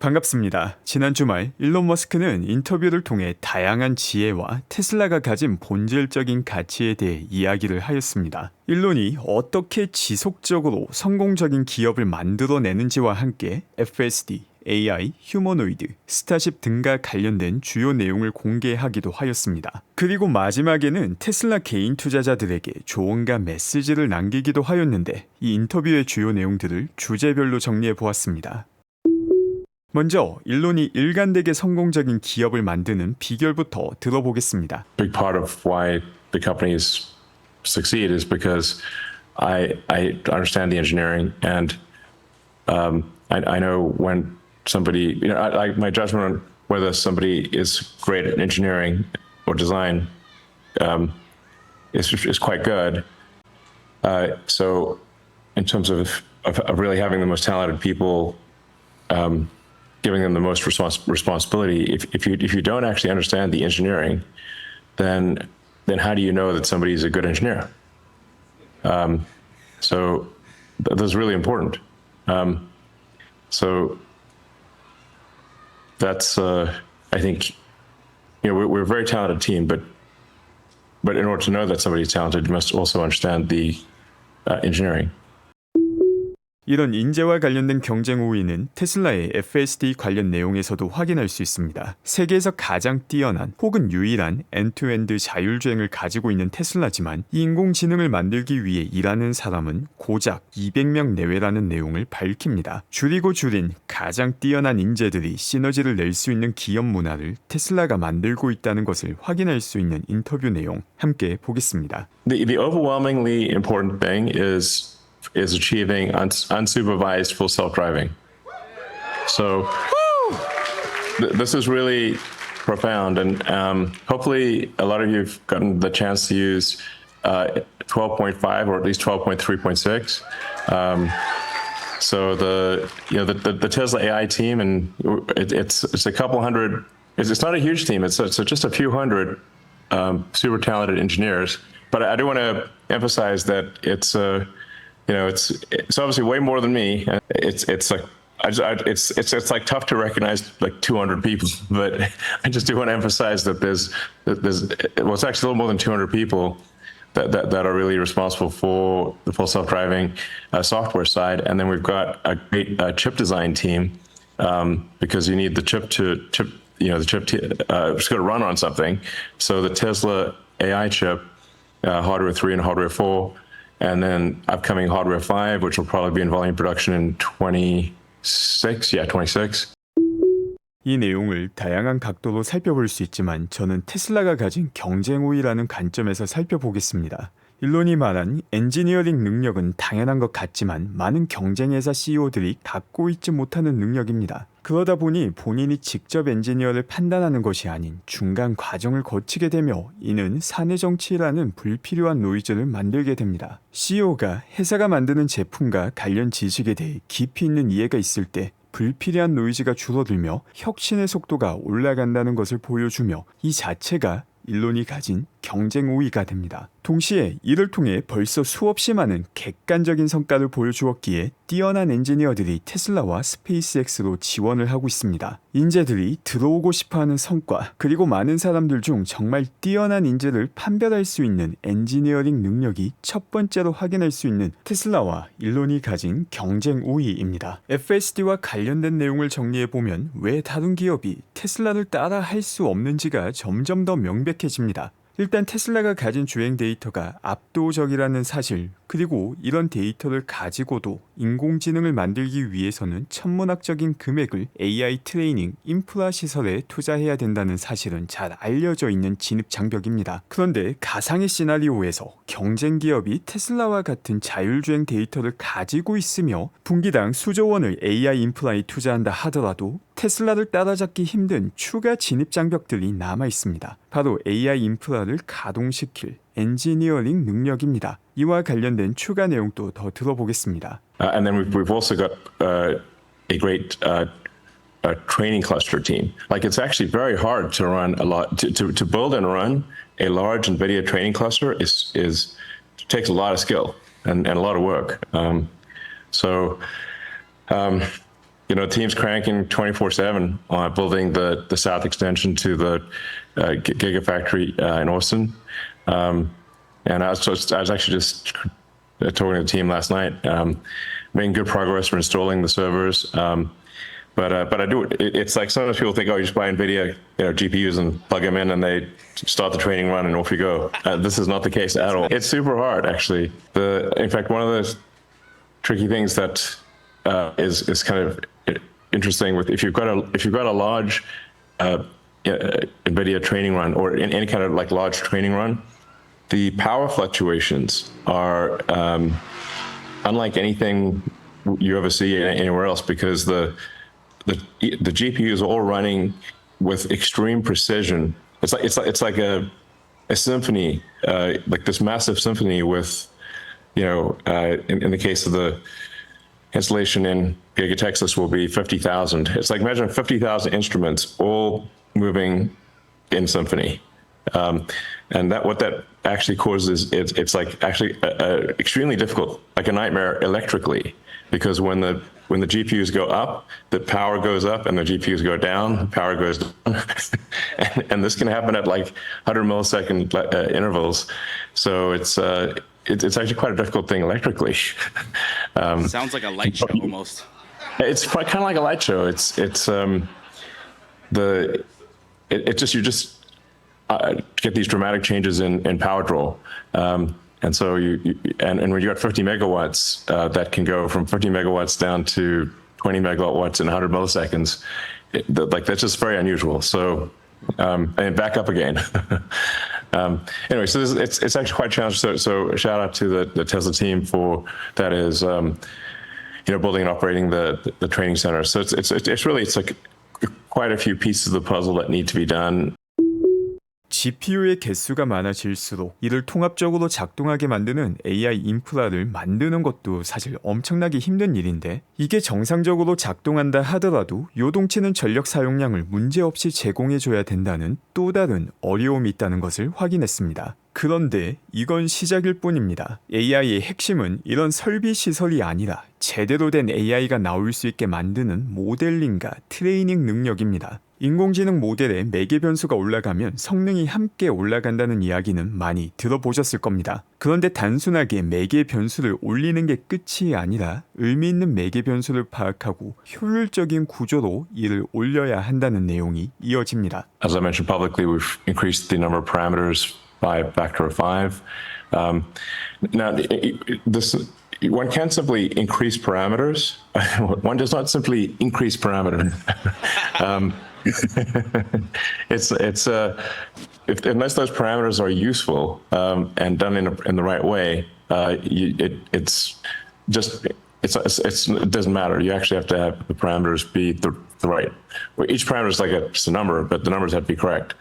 반갑습니다. 지난 주말 일론 머스크는 인터뷰를 통해 다양한 지혜와 테슬라가 가진 본질적인 가치에 대해 이야기를 하였습니다. 일론이 어떻게 지속적으로 성공적인 기업을 만들어내는지와 함께 FSD, AI, 휴머노이드, 스타쉽 등과 관련된 주요 내용을 공개하기도 하였습니다. 그리고 마지막에는 테슬라 개인 투자자들에게 조언과 메시지를 남기기도 하였는데 이 인터뷰의 주요 내용들을 주제별로 정리해 보았습니다. 먼저 일론이 일관되게 성공적인 기업을 만드는 비결부터 들어보겠습니다. Big part of why the companies succeed is because I understand the engineering and I know when somebody, my judgment on whether somebody is great at engineering or design is quite good. So in terms of really having the most talented people, giving them the most responsibility. If you don't actually understand the engineering, then how do you know that somebody is a good engineer? So that's really important. So that's I think we're a very talented team, but in order to know that somebody is talented, you must also understand the engineering. 이런 인재와 관련된 경쟁 우위는 테슬라의 FSD 관련 내용에서도 확인할 수 있습니다. 세계에서 가장 뛰어난 혹은 유일한 엔투엔드 자율주행을 가지고 있는 테슬라지만 이 인공지능을 만들기 위해 일하는 사람은 고작 200명 내외라는 내용을 밝힙니다. 줄이고 줄인 가장 뛰어난 인재들이 시너지를 낼 수 있는 기업 문화를 테슬라가 만들고 있다는 것을 확인할 수 있는 인터뷰 내용 함께 보겠습니다. The overwhelmingly important thing is achieving unsupervised full self-driving. So this is really profound, and hopefully a lot of you have gotten the chance to use 12.5 or at least 12.3.6. So the Tesla AI team, and it's a couple hundred. It's not a huge team. It's just a few hundred super talented engineers. But I do want to emphasize that it's obviously way more than me. It's like tough to recognize like 200 people, but I just do want to emphasize that there's it's actually a little more than 200 people that are really responsible for the full self-driving software side, and then we've got a great chip design team because you need the chip it's going to run on something. So the Tesla AI chip, hardware 3 and hardware 4. And then upcoming hardware 5, which will probably be in volume production in 26. Yeah, 26. 이 내용을 다양한 각도로 살펴볼 수 있지만 저는 테슬라가 가진 경쟁 우위라는 관점에서 살펴보겠습니다. 일론이 말한 엔지니어링 능력은 당연한 것 같지만 많은 경쟁회사 CEO들이 갖고 있지 못하는 능력입니다. 그러다 보니 본인이 직접 엔지니어를 판단하는 것이 아닌 중간 과정을 거치게 되며 이는 사내 정치라는 불필요한 노이즈를 만들게 됩니다. CEO가 회사가 만드는 제품과 관련 지식에 대해 깊이 있는 이해가 있을 때 불필요한 노이즈가 줄어들며 혁신의 속도가 올라간다는 것을 보여주며 이 자체가 일론이 가진 경쟁 우위가 됩니다. 동시에 이를 통해 벌써 수없이 많은 객관적인 성과를 보여주었기에 뛰어난 엔지니어들이 테슬라와 스페이스X로 지원을 하고 있습니다. 인재들이 들어오고 싶어하는 성과, 그리고 많은 사람들 중 정말 뛰어난 인재를 판별할 수 있는 엔지니어링 능력이 첫 번째로 확인할 수 있는 테슬라와 일론이 가진 경쟁 우위입니다. FSD와 관련된 내용을 정리해보면 왜 다른 기업이 테슬라를 따라 할 수 없는지가 점점 더 명백해집니다. 일단 테슬라가 가진 주행 데이터가 압도적이라는 사실, 그리고 이런 데이터를 가지고도 인공지능을 만들기 위해서는 천문학적인 금액을 AI 트레이닝, 인프라 시설에 투자해야 된다는 사실은 잘 알려져 있는 진입장벽입니다. 그런데 가상의 시나리오에서 경쟁 기업이 테슬라와 같은 자율주행 데이터를 가지고 있으며 분기당 수조 원을 AI 인프라에 투자한다 하더라도 테슬라를 따라잡기 힘든 추가 진입장벽들이 남아 있습니다. 바로 AI 인프라를 가동시킬 엔지니어링 능력입니다. 이와 관련된 추가 내용도 더 들어보겠습니다. And then we've also got a great training cluster team. Like it's actually very hard to run a lot to build and run a large NVIDIA training cluster takes a lot of skill and a lot of work. teams cranking 24/7 on building the south extension to the Gigafactory in Austin. And I was actually just talking to the team last night, making good progress for installing the servers. But I do it's like sometimes people think, oh, you just buy NVIDIA GPUs and plug them in and they start the training run and off you go. This is not the case at all. It's super hard, actually. In fact, one of the tricky things that is kind of interesting with if you've got a large NVIDIA training run or in any kind of like large training run, the power fluctuations are unlike anything you ever see anywhere else because the GPUs are all running with extreme precision. It's like a symphony, like this massive symphony with, in the case of the installation in Giga Texas will be 50,000. It's like imagine 50,000 instruments all moving in symphony. And what that actually causes it's like actually extremely difficult, like a nightmare electrically, because when the GPUs go up, the power goes up, and the GPUs go down, the power goes down, and this can happen at like 100 millisecond intervals. So it's actually quite a difficult thing electrically. Sounds like a light show almost. It's kind of like a light show. You just get these dramatic changes in power draw. And so and when you got 50 megawatts, that can go from 50 megawatts down to 20 megawatts in 100 milliseconds. That's just very unusual. So, and back up again. Anyway, so it's actually quite challenging. So shout out to the Tesla team for that is, building and operating the training center. So it's really like quite a few pieces of the puzzle that need to be done. GPU의 개수가 많아질수록 이를 통합적으로 작동하게 만드는 AI 인프라를 만드는 것도 사실 엄청나게 힘든 일인데 이게 정상적으로 작동한다 하더라도 요동치는 전력 사용량을 문제없이 제공해줘야 된다는 또 다른 어려움이 있다는 것을 확인했습니다. 그런데 이건 시작일 뿐입니다. AI의 핵심은 이런 설비 시설이 아니라 제대로 된 AI가 나올 수 있게 만드는 모델링과 트레이닝 능력입니다. 인공지능 모델의 매개 변수가 올라가면 성능이 함께 올라간다는 이야기는 많이 들어보셨을 겁니다. 그런데 단순하게 매개 변수를 올리는 게 끝이 아니라 의미 있는 매개 변수를 파악하고 효율적인 구조로 이를 올려야 한다는 내용이 이어집니다. As I mentioned publicly, we've increased the number of parameters by a factor of 5. Now, one can't simply increase parameters. One does not simply increase parameters. Unless those parameters are useful and done in the right way, it doesn't matter. You actually have to have the parameters be the right. Each parameter is like just a number, but the numbers have to be correct.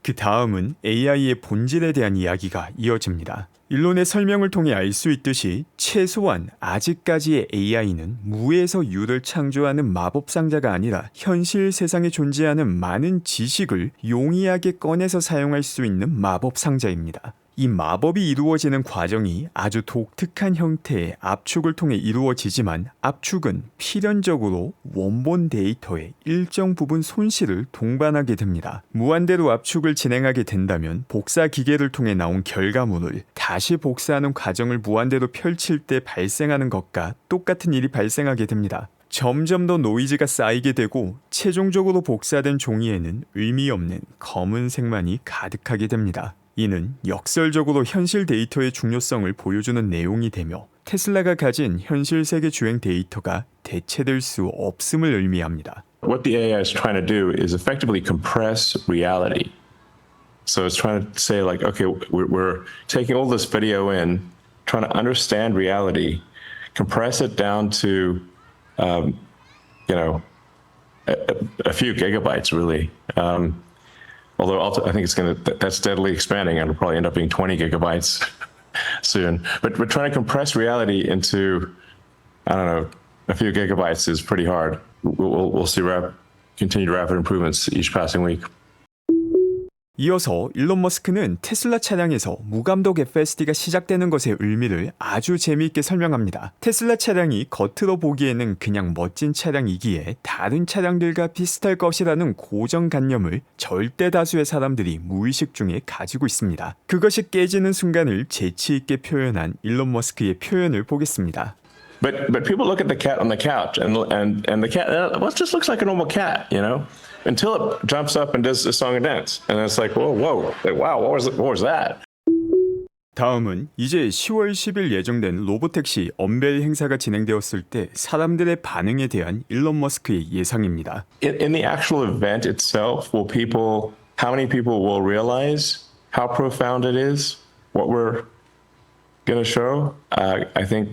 그 다음은 AI의 본질에 대한 이야기가 이어집니다. 일론의 설명을 통해 알 수 있듯이 최소한 아직까지의 AI는 무에서 유를 창조하는 마법상자가 아니라 현실 세상에 존재하는 많은 지식을 용이하게 꺼내서 사용할 수 있는 마법상자입니다. 이 마법이 이루어지는 과정이 아주 독특한 형태의 압축을 통해 이루어지지만 압축은 필연적으로 원본 데이터의 일정 부분 손실을 동반하게 됩니다. 무한대로 압축을 진행하게 된다면 복사 기계를 통해 나온 결과물을 다시 복사하는 과정을 무한대로 펼칠 때 발생하는 것과 똑같은 일이 발생하게 됩니다. 점점 더 노이즈가 쌓이게 되고 최종적으로 복사된 종이에는 의미 없는 검은색만이 가득하게 됩니다. 이는 역설적으로 현실 데이터의 중요성을 보여주는 내용이 되며 테슬라가 가진 현실 세계 주행 데이터가 대체될 수 없음을 의미합니다. What the AI is trying to do is effectively compress reality. So it's trying to say like, okay, we're taking all this video in, trying to understand reality, compress it down to, a few gigabytes really. Although I think that's steadily expanding and it'll probably end up being 20 gigabytes soon. But we're trying to compress reality into, I don't know, a few gigabytes is pretty hard. We'll see continued rapid improvements each passing week. 이어서 일론 머스크는 테슬라 차량에서 무감독 FSD가 시작되는 것의 의미를 아주 재미있게 설명합니다. 테슬라 차량이 겉으로 보기에는 그냥 멋진 차량이기에 다른 차량들과 비슷할 것이라는 고정관념을 절대 다수의 사람들이 무의식 중에 가지고 있습니다. 그것이 깨지는 순간을 재치있게 표현한 일론 머스크의 표현을 보겠습니다. But people look at the cat on the couch and the cat, well, it just looks like a normal cat, you know, until it jumps up and does a song and dance, and it's like, whoa, like, wow, what was that? 다음은 이제 10월 10일 예정된 로보택시 언베일 행사가 진행되었을 때 사람들의 반응에 대한 일론 머스크의 예상입니다. In the actual event itself, how many people will realize how profound it is, what we're going to show? I think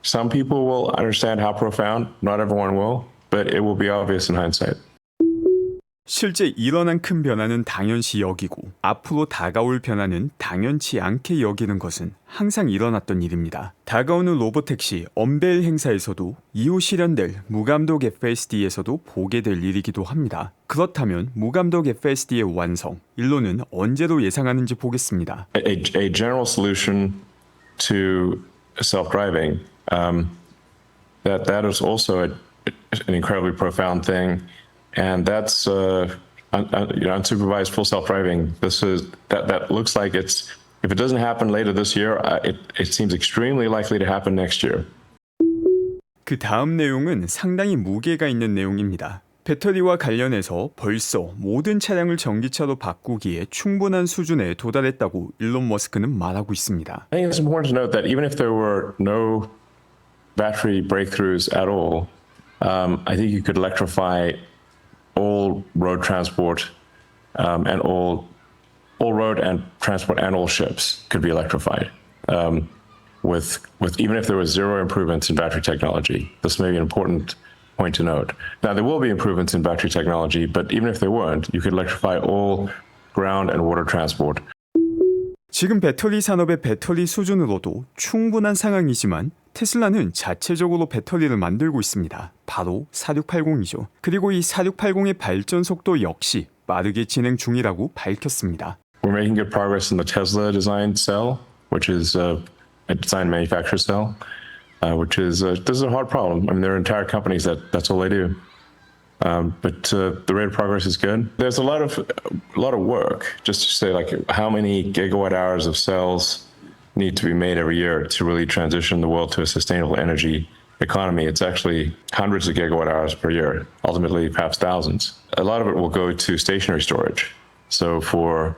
some people will understand how profound, not everyone will, but it will be obvious in hindsight. 실제 일어난 큰 변화는 당연시 여기고 앞으로 다가올 변화는 당연치 않게 여기는 것은 항상 일어났던 일입니다. 다가오는 로보택시 언베일 행사에서도 이후 실현될 무감독 FSD에서도 보게 될 일이기도 합니다. 그렇다면 무감독 FSD의 완성, 일론은 언제로 예상하는지 보겠습니다. A general solution to self-driving, that is also an incredibly profound thing. And that's unsupervised full self-driving. That looks like if it doesn't happen later this year, it seems extremely likely to happen next year. 그 다음 내용은 상당히 무게가 있는 내용입니다. 배터리와 관련해서 벌써 모든 차량을 전기차로 바꾸기에 충분한 수준에 도달했다고 일론 머스크는 말하고 있습니다. I think it's important to note that even if there were no battery breakthroughs at all, I think you could electrify all road transport and all road and transport and all ships could be electrified with even if there was zero improvements in battery technology. This may be an important point to note. Now there will be improvements in battery technology, but even if there weren't, you could electrify all ground and water transport. 지금 배터리 산업의 배터리 수준으로도 충분한 상황이지만 테슬라는 자체적으로 배터리를 만들고 있습니다. 바로 4680이죠. 그리고 이 4680의 발전 속도 역시 빠르게 진행 중이라고 밝혔습니다. We're making good progress in the Tesla designed cell, which is a design manufacturer cell, which is this is a hard problem. I mean, there are entire companies that's all they do. But the rate of progress is good. There's a lot of work just to say like how many gigawatt hours of cells need to be made every year to really transition the world to a sustainable energy economy. It's actually hundreds of gigawatt hours per year, ultimately perhaps thousands. A lot of it will go to stationary storage. So for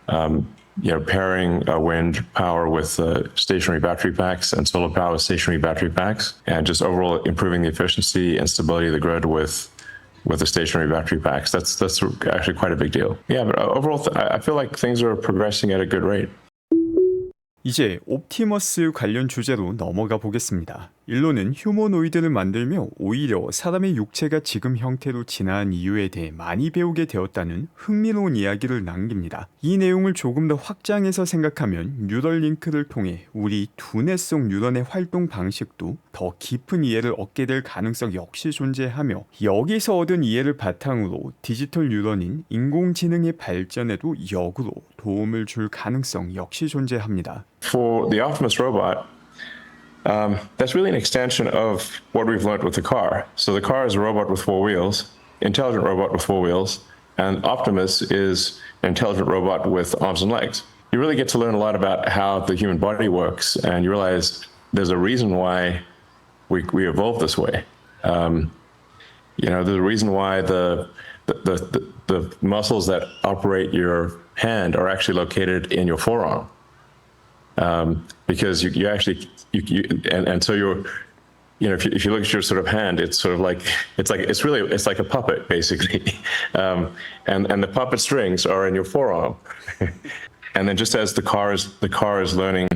pairing wind power with stationary battery packs and solar power with stationary battery packs, and just overall improving the efficiency and stability of the grid with the stationary battery packs. That's actually quite a big deal. Yeah, but overall, I feel like things are progressing at a good rate. 이제 옵티머스 관련 주제로 넘어가 보겠습니다. 일론은 휴머노이드를 만들며 오히려 사람의 육체가 지금 형태로 진화한 이유에 대해 많이 배우게 되었다는 흥미로운 이야기를 남깁니다. 이 내용을 조금 더 확장해서 생각하면 뉴럴링크를 통해 우리 두뇌 속 뉴런의 활동 방식도 더 깊은 이해를 얻게 될 가능성 역시 존재하며 여기서 얻은 이해를 바탕으로 디지털 뉴런인 인공지능의 발전에도 역으로 도움을 줄 가능성 역시 존재합니다. For the Optimus robot, that's really an extension of what we've learned with the car. So the car is a robot with four wheels, intelligent robot with four wheels, and Optimus is an intelligent robot with arms and legs. You really get to learn a lot about how the human body works, and you realize there's a reason why we evolved this way. There's a reason why the muscles that operate your hand are actually located in your forearm. Because you actually so you're if you look at your sort of hand, it's sort of like it's like a puppet basically, and the puppet strings are in your forearm, and then just as the car is learning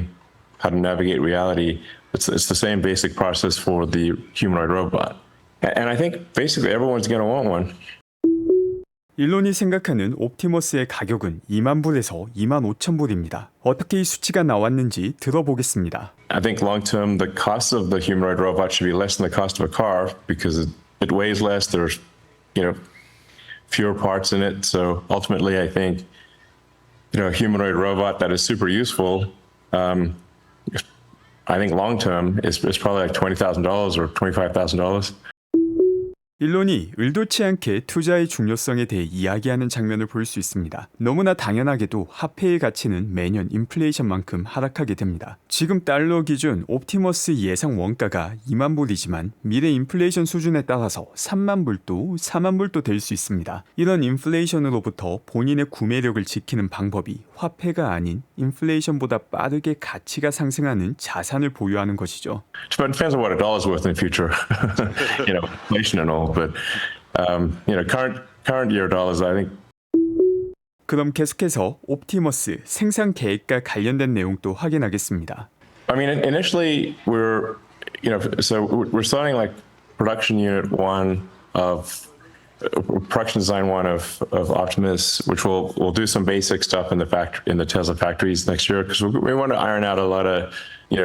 how to navigate reality, it's the same basic process for the humanoid robot, and I think basically everyone's going to want one. 일론이 생각하는 옵티머스의 가격은 2만 불에서 2만 5천 불입니다. 어떻게 이 수치가 나왔는지 들어보겠습니다. I think long term the cost of the humanoid robot should be less than the cost of a car because it weighs less. There's fewer parts in it. So ultimately, I think, a humanoid robot that is super useful, I think long term is probably like $20,000 or $25,000. 일론이 의도치 않게 투자의 중요성에 대해 이야기하는 장면을 볼 수 있습니다. 너무나 당연하게도 화폐의 가치는 매년 인플레이션만큼 하락하게 됩니다. 지금 달러 기준 옵티머스 예상 원가가 2만 불이지만 미래 인플레이션 수준에 따라서 3만 불도 4만 불도 될 수 있습니다. 이런 인플레이션으로부터 본인의 구매력을 지키는 방법이 화폐가 아닌 인플레이션보다 빠르게 가치가 상승하는 자산을 보유하는 것이죠. But it depends on what a dollar's worth in the future, inflation and all. But current year dollars, I think. 그럼 계속해서 옵티머스 생산 계획과 관련된 내용도 확인하겠습니다. I mean, initially so we're starting like production unit one of production design one of Optimus, which we'll do some basic stuff in the Tesla factories next year because we want to iron out a lot of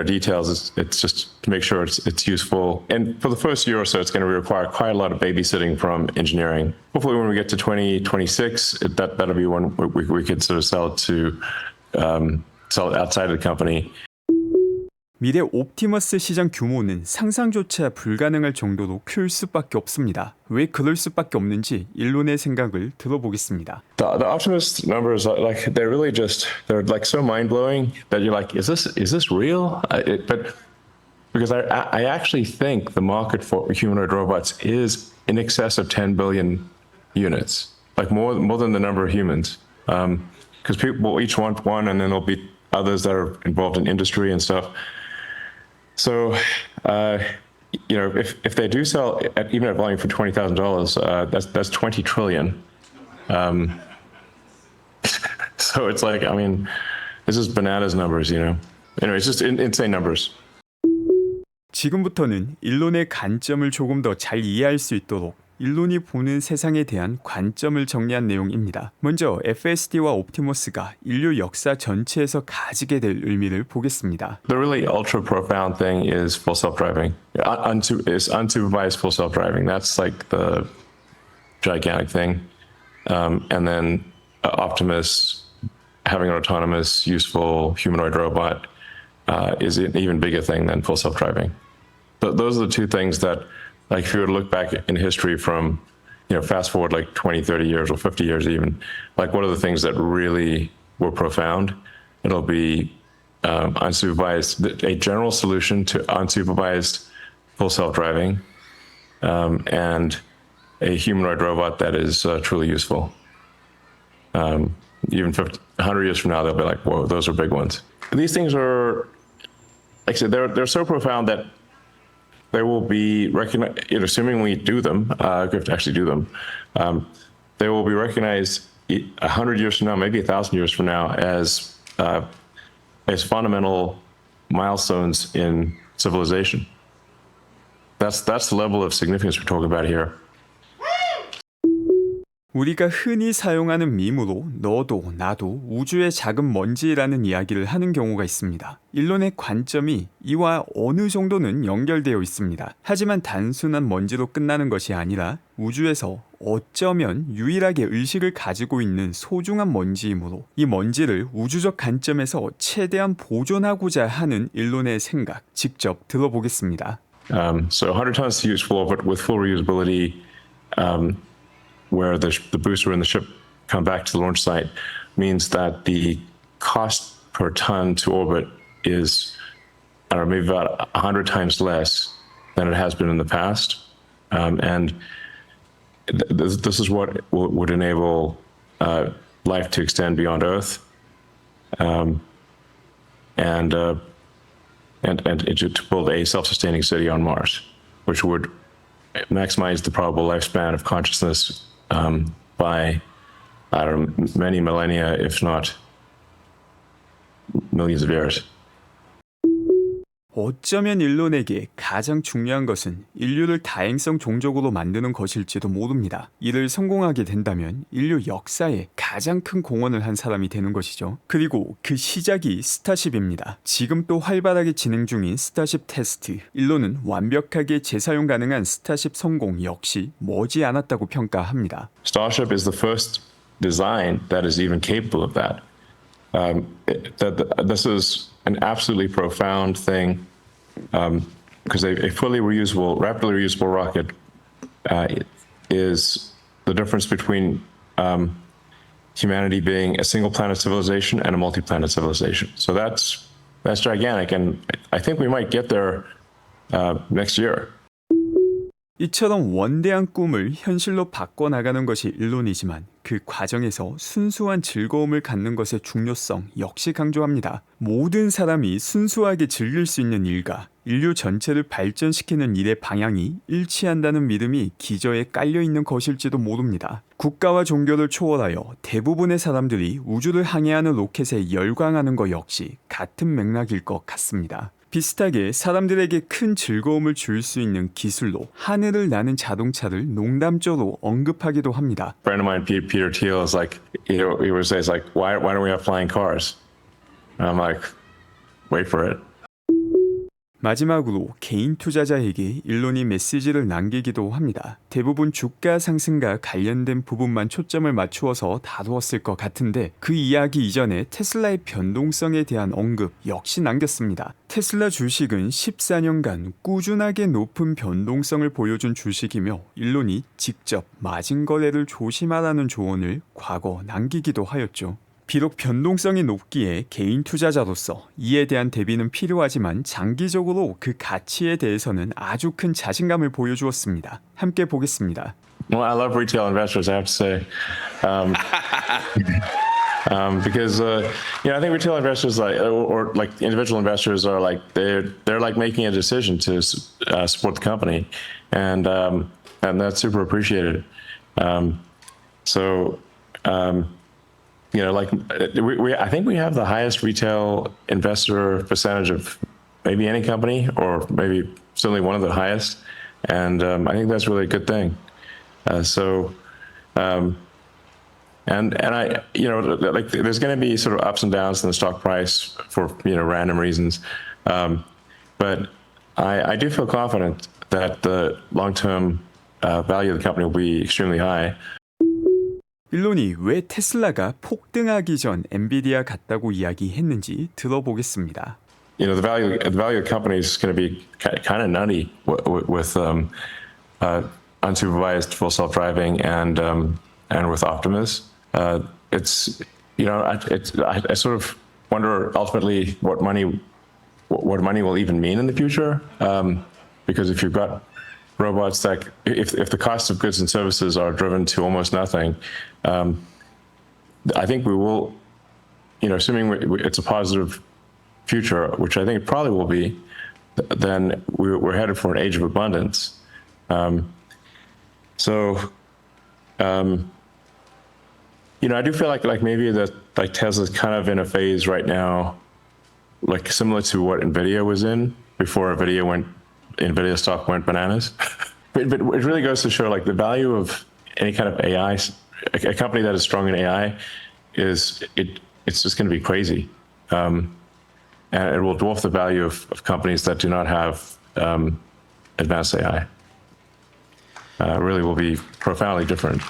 details. It's just to make sure it's useful. And for the first year or so, it's going to require quite a lot of babysitting from engineering. Hopefully, when we get to 2026, that'll be when we could sort of sell it outside of the company. 미래 옵티머스 시장 규모는 상상조차 불가능할 정도로 클 수밖에 없습니다. 왜 그럴 수밖에 없는지 일론의 생각을 들어보겠습니다. The Optimus numbers, like they're like so mind blowing that you're like, is this real? But because I actually think the market for humanoid robots is in excess of 10 billion units, like more than the number of humans. Because people each want one, and then there'll be others that are involved in industry and stuff. So, if they do sell even at volume for $20,000, that's 20 trillion. So it's like, I mean, this is bananas numbers, Anyway, it's just insane numbers. 지금부터는 일론의 관점을 조금 더 잘 이해할 수 있도록 일론이 보는 세상에 대한 관점을 정리한 내용입니다. 먼저 FSD와 옵티머스가 인류 역사 전체에서 가지게 될 의미를 보겠습니다. The really ultra profound thing is full self-driving. Is unsupervised full self-driving. That's like the gigantic thing. And then Optimus having an autonomous, useful humanoid robot is an even bigger thing than full self-driving. Those are the two things that, like, if you were to look back in history from, fast forward like 20, 30 years or 50 years even, like, what are the things that really were profound? It'll be unsupervised, a general solution to unsupervised full self-driving, and a humanoid robot that is truly useful. Even 100 years from now, they'll be like, whoa, those are big ones. These things are, like I said, they're so profound that they will be recognized, assuming we do them, we have to actually do them, they will be recognized 100 years from now, maybe 1,000 years from now, as fundamental milestones in civilization. That's the level of significance we're talking about here. 우리가 흔히 사용하는 밈으로 너도 나도 우주의 작은 먼지라는 이야기를 하는 경우가 있습니다. 일론의 관점이 이와 어느 정도는 연결되어 있습니다. 하지만 단순한 먼지로 끝나는 것이 아니라 우주에서 어쩌면 유일하게 의식을 가지고 있는 소중한 먼지이므로 이 먼지를 우주적 관점에서 최대한 보존하고자 하는 일론의 생각 직접 들어보겠습니다. So 100 tons useful, but with full reusability, where the booster and the ship come back to the launch site, means that the cost per ton to orbit is, I don't know, maybe about 100 times less than it has been in the past. And this is what would enable life to extend beyond Earth, and to build a self-sustaining city on Mars, which would maximize the probable lifespan of consciousness by, I don't know, many millennia, if not millions of years. 어쩌면 일론에게 가장 중요한 것은 인류를 다행성 종족으로 만드는 것일지도 모릅니다. 이를 성공하게 된다면 인류 역사에 가장 큰 공헌을 한 사람이 되는 것이죠. 그리고 그 시작이 스타쉽입니다. 지금 또 활발하게 진행 중인 스타쉽 테스트. 일론은 완벽하게 재사용 가능한 스타쉽 성공 역시 머지않았다고 평가합니다. Starship is the first design that is even capable of that. This is an absolutely profound thing because a fully reusable, rapidly reusable rocket is the difference between humanity being a single planet civilization and a multi-planet civilization. So that's gigantic, and I think we might get there next year. 이처럼 원대한 꿈을 현실로 바꿔나가는 것이 일론이지만 그 과정에서 순수한 즐거움을 갖는 것의 중요성 역시 강조합니다. 모든 사람이 순수하게 즐길 수 있는 일과 인류 전체를 발전시키는 일의 방향이 일치한다는 믿음이 기저에 깔려있는 것일지도 모릅니다. 국가와 종교를 초월하여 대부분의 사람들이 우주를 항해하는 로켓에 열광하는 것 역시 같은 맥락일 것 같습니다. 비슷하게 사람들에게 큰 즐거움을 줄 수 있는 기술로 하늘을 나는 자동차를 농담조로 언급하기도 합니다. A friend of mine, Peter Thiel, is like, he always says like, why don't we have flying cars? And I'm like, wait for it. 마지막으로 개인 투자자에게 일론이 메시지를 남기기도 합니다. 대부분 주가 상승과 관련된 부분만 초점을 맞추어서 다루었을 것 같은데 그 이야기 이전에 테슬라의 변동성에 대한 언급 역시 남겼습니다. 테슬라 주식은 14년간 꾸준하게 높은 변동성을 보여준 주식이며 일론이 직접 마진 거래를 조심하라는 조언을 과거 남기기도 하였죠. 비록 변동성이 높기에 개인 투자자로서 이에 대한 대비는 필요하지만 장기적으로 그 가치에 대해서는 아주 큰 자신감을 보여주었습니다. 함께 보겠습니다. Well, I love retail investors, I have to say. Because I think retail investors or like individual investors are like they're like making a decision to support the company, and that's super appreciated. I think we have the highest retail investor percentage of maybe any company, or maybe certainly one of the highest, and I think that's really a good thing. And I, like there's going to be sort of ups and downs in the stock price for random reasons, but I do feel confident that the long-term value of the company will be extremely high. 일론이 왜 테슬라가 폭등하기 전 엔비디아 같다고 이야기했는지 들어보겠습니다. The value of the company is going to be kind of nutty with unsupervised full self-driving and with Optimus. I sort of wonder ultimately what money will even mean in the future, because if you've got robots that if the cost of goods and services are driven to almost nothing, I think we will, assuming it's a positive future, which I think it probably will be, then we're headed for an age of abundance. I do feel like maybe that like Tesla's kind of in a phase right now, like similar to what Nvidia was in before Nvidia stock went bananas. but it really goes to show like the value of any kind of AI, a company that is strong in AI, it's just going to be crazy, and it will dwarf the value of companies that do not have advanced AI. Really will be profoundly different.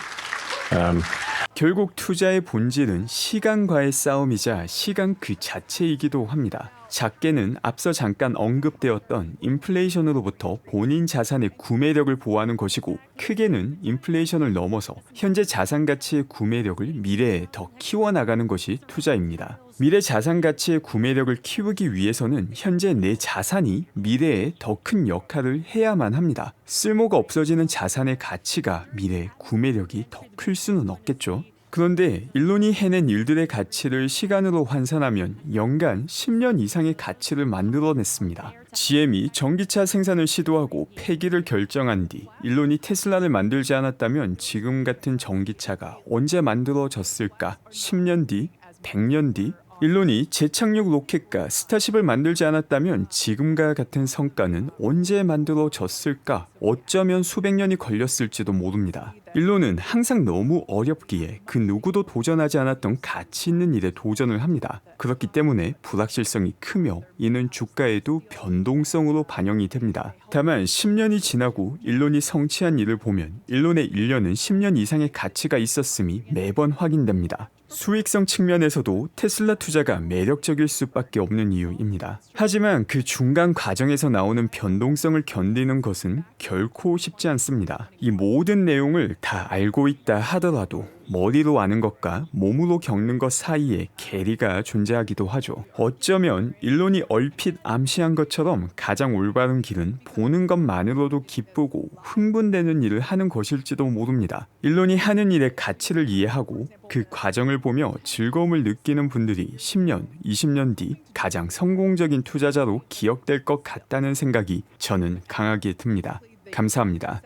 결국 투자의 본질은 시간과의 싸움이자 시간 그 자체이기도 합니다. 작게는 앞서 잠깐 언급되었던 인플레이션으로부터 본인 자산의 구매력을 보호하는 것이고, 크게는 인플레이션을 넘어서 현재 자산 가치의 구매력을 미래에 더 키워나가는 것이 투자입니다. 미래 자산 가치의 구매력을 키우기 위해서는 현재 내 자산이 미래에 더 큰 역할을 해야만 합니다. 쓸모가 없어지는 자산의 가치가 미래의 구매력이 더 클 수는 없겠죠. 그런데 일론이 해낸 일들의 가치를 시간으로 환산하면 연간 10년 이상의 가치를 만들어냈습니다. GM이 전기차 생산을 시도하고 폐기를 결정한 뒤 일론이 테슬라를 만들지 않았다면 지금 같은 전기차가 언제 만들어졌을까? 10년 뒤? 100년 뒤? 일론이 재착륙 로켓과 스타쉽을 만들지 않았다면 지금과 같은 성과는 언제 만들어졌을까? 어쩌면 수백 년이 걸렸을지도 모릅니다. 일론은 항상 너무 어렵기에 그 누구도 도전하지 않았던 가치 있는 일에 도전을 합니다. 그렇기 때문에 불확실성이 크며 이는 주가에도 변동성으로 반영이 됩니다. 다만 10년이 지나고 일론이 성취한 일을 보면 일론의 일련은 10년 이상의 가치가 있었음이 매번 확인됩니다. 수익성 측면에서도 테슬라 투자가 매력적일 수밖에 없는 이유입니다. 하지만 그 중간 과정에서 나오는 변동성을 견디는 것은 결코 쉽지 않습니다. 이 모든 내용을 다 알고 있다 하더라도 머리로 아는 것과 몸으로 겪는 것 사이에 괴리가 존재하기도 하죠. 어쩌면 일론이 얼핏 암시한 것처럼 가장 올바른 길은 보는 것만으로도 기쁘고 흥분되는 일을 하는 것일지도 모릅니다. 일론이 하는 일의 가치를 이해하고 그 과정을 보며 즐거움을 느끼는 분들이 10년, 20년 뒤 가장 성공적인 투자자로 기억될 것 같다는 생각이 저는 강하게 듭니다. 감사합니다.